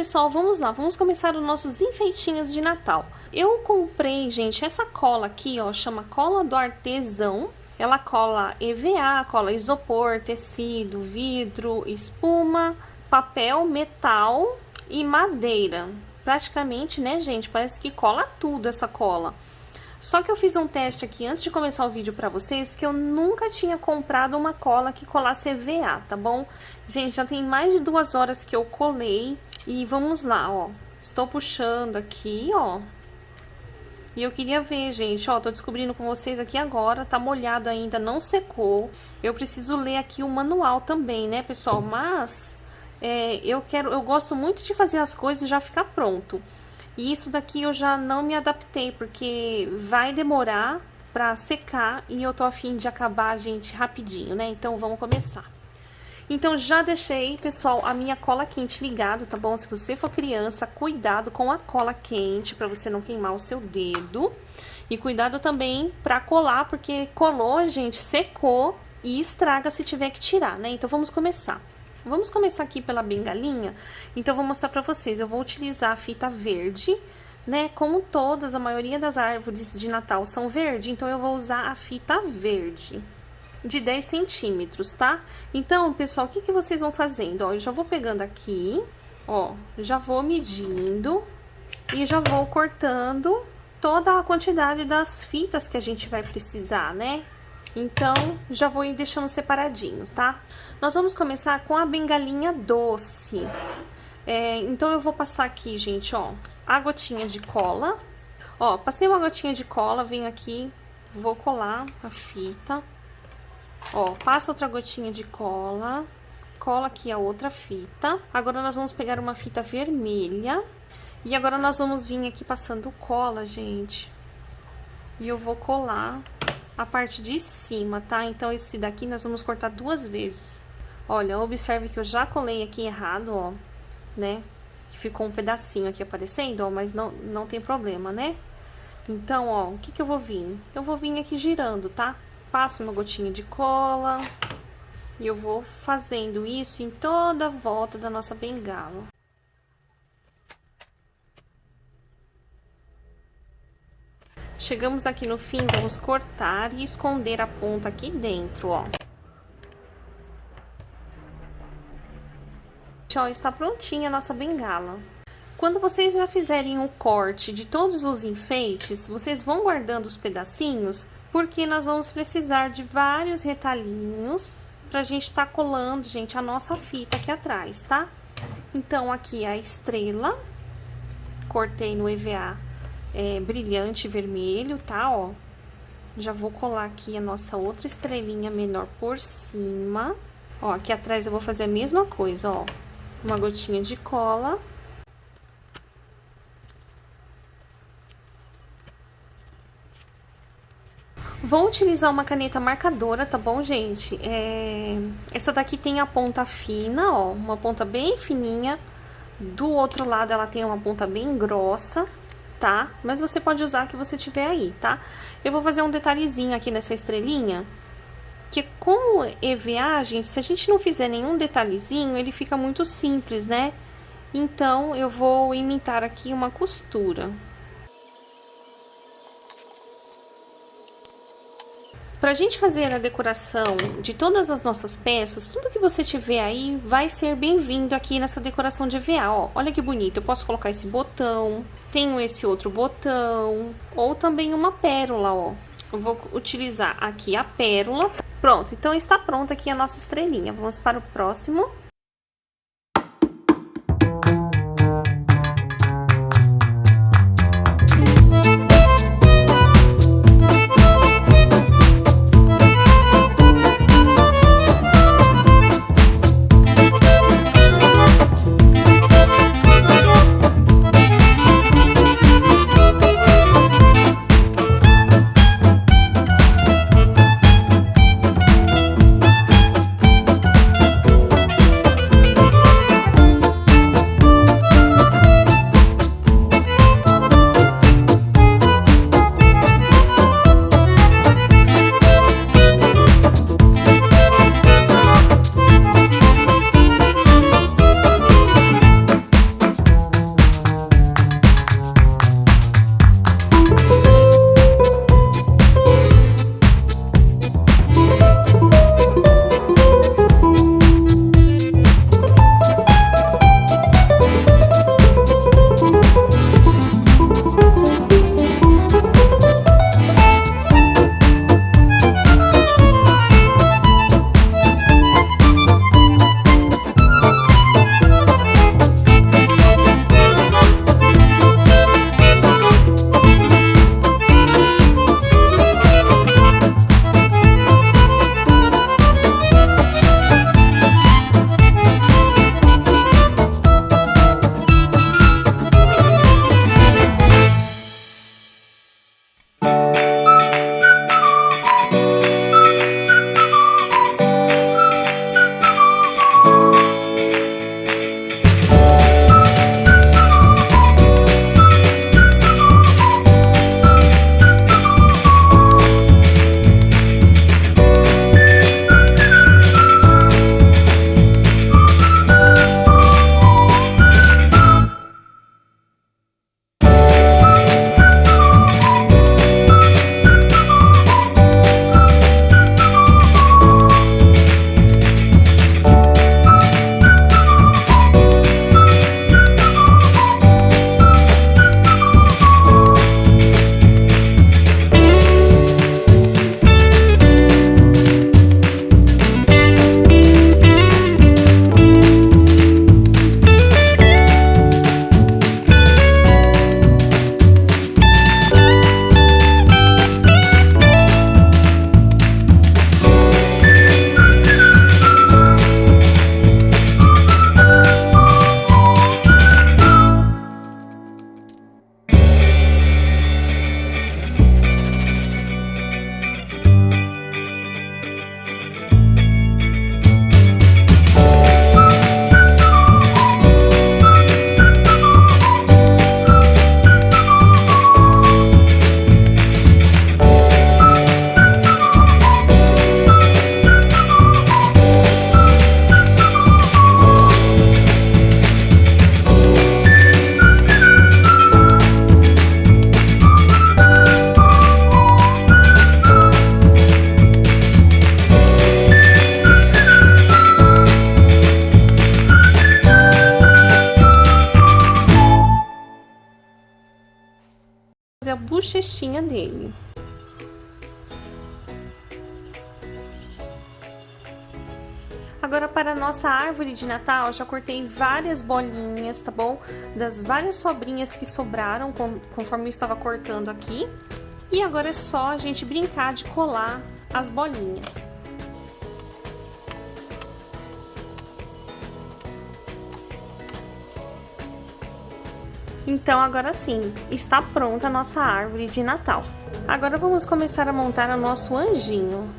pessoal, vamos lá, vamos começar os nossos enfeitinhos de Natal. Eu comprei, gente, essa cola aqui, ó, chama Cola do Artesão. Ela cola EVA, cola isopor, tecido, vidro, espuma, papel, metal e madeira. Praticamente, né, gente, parece que cola tudo essa cola. Só que eu fiz um teste aqui antes de começar o vídeo pra vocês, que eu nunca tinha comprado uma cola que colasse EVA, tá bom? Gente, já tem mais de 2 horas que eu colei e vamos lá, ó. Estou puxando aqui, ó. E eu queria ver, gente, ó, tô descobrindo com vocês aqui agora, tá molhado ainda, não secou. Eu preciso ler aqui o manual também, né, pessoal? Mas eu gosto muito de fazer as coisas e já ficar pronto. E isso daqui eu já não me adaptei, porque vai demorar pra secar e eu tô a fim de acabar, gente, rapidinho, né? Então, vamos começar. Então, já deixei, pessoal, a minha cola quente ligado, tá bom? Se você for criança, cuidado com a cola quente pra você não queimar o seu dedo. E cuidado também pra colar, porque colou, gente, secou e estraga se tiver que tirar, né? Então, vamos começar. Vamos começar aqui pela bengalinha, então vou mostrar pra vocês, eu vou utilizar a fita verde, né, como todas, a maioria das árvores de Natal são verde, então eu vou usar a fita verde, de 10 centímetros, tá? Então, pessoal, o que que vocês vão fazendo? Ó, eu já vou pegando aqui, ó, já vou medindo e já vou cortando toda a quantidade das fitas que a gente vai precisar, né? Então, já vou ir deixando separadinhos, tá? Nós vamos começar com a bengalinha doce. Então, eu vou passar aqui, gente, ó, a gotinha de cola. Ó, passei uma gotinha de cola, venho aqui, vou colar a fita. Ó, passo outra gotinha de cola, cola aqui a outra fita. Agora, nós vamos pegar uma fita vermelha. E agora, nós vamos vir aqui passando cola, gente. E eu vou colar a parte de cima, tá? Então, esse daqui nós vamos cortar 2 vezes. Olha, observe que eu já colei aqui errado, ó, né? Ficou um pedacinho aqui aparecendo, ó, mas não tem problema, né? Então, ó, o que que eu vou vir? Eu vou vir aqui girando, tá? Passo uma gotinha de cola e eu vou fazendo isso em toda a volta da nossa bengala. Chegamos aqui no fim, vamos cortar e esconder a ponta aqui dentro, ó. Ó, está prontinha a nossa bengala. Quando vocês já fizerem o corte de todos os enfeites, vocês vão guardando os pedacinhos, porque nós vamos precisar de vários retalhinhos pra gente tá colando, gente, a nossa fita aqui atrás, tá? Então, aqui a estrela, cortei no EVA brilhante vermelho, tá, ó. Já vou colar aqui a nossa outra estrelinha menor por cima. Ó, aqui atrás eu vou fazer a mesma coisa, ó. Uma gotinha de cola. Vou utilizar uma caneta marcadora, tá bom, gente? Essa daqui tem a ponta fina, ó, uma ponta bem fininha. Do outro lado ela tem uma ponta bem grossa, tá? Mas você pode usar a que você tiver aí, tá? Eu vou fazer um detalhezinho aqui nessa estrelinha, que com EVA, gente, se a gente não fizer nenhum detalhezinho, ele fica muito simples, né? Então, eu vou imitar aqui uma costura. Pra gente fazer a decoração de todas as nossas peças, tudo que você tiver aí vai ser bem-vindo aqui nessa decoração de EVA, ó. Olha que bonito, eu posso colocar esse botão, tenho esse outro botão, ou também uma pérola, ó. Eu vou utilizar aqui a pérola. Pronto, então está pronta aqui a nossa estrelinha. Vamos para o próximo. fazer a bochechinha dele. Agora, para a nossa árvore de Natal, eu já cortei várias bolinhas, tá bom? Das várias sobrinhas que sobraram, conforme eu estava cortando aqui. E agora é só a gente brincar de colar as bolinhas. Então, agora sim, está pronta a nossa árvore de Natal. Agora vamos começar a montar o nosso anjinho.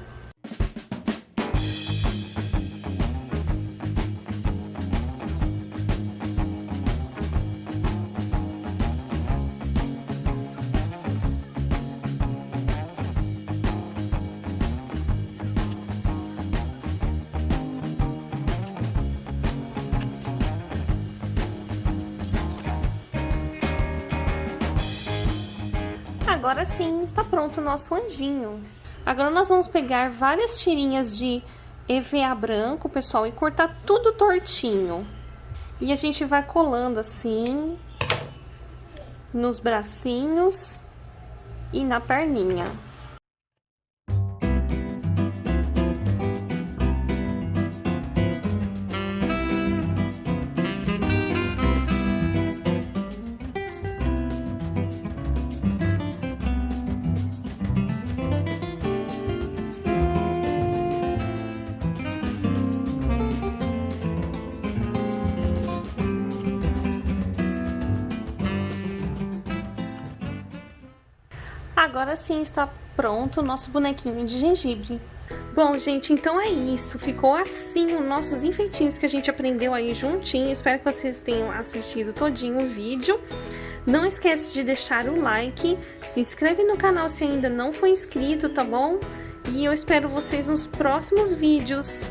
Agora sim, está pronto o nosso anjinho. Agora nós vamos pegar várias tirinhas de EVA branco, pessoal, e cortar tudo tortinho. E a gente vai colando assim, nos bracinhos e na perninha. Agora sim está pronto o nosso bonequinho de gengibre. Bom, gente, então é isso. Ficou assim os nossos enfeitinhos que a gente aprendeu aí juntinho. Espero que vocês tenham assistido todinho o vídeo. Não esquece de deixar o like, se inscreve no canal se ainda não for inscrito, tá bom? E eu espero vocês nos próximos vídeos.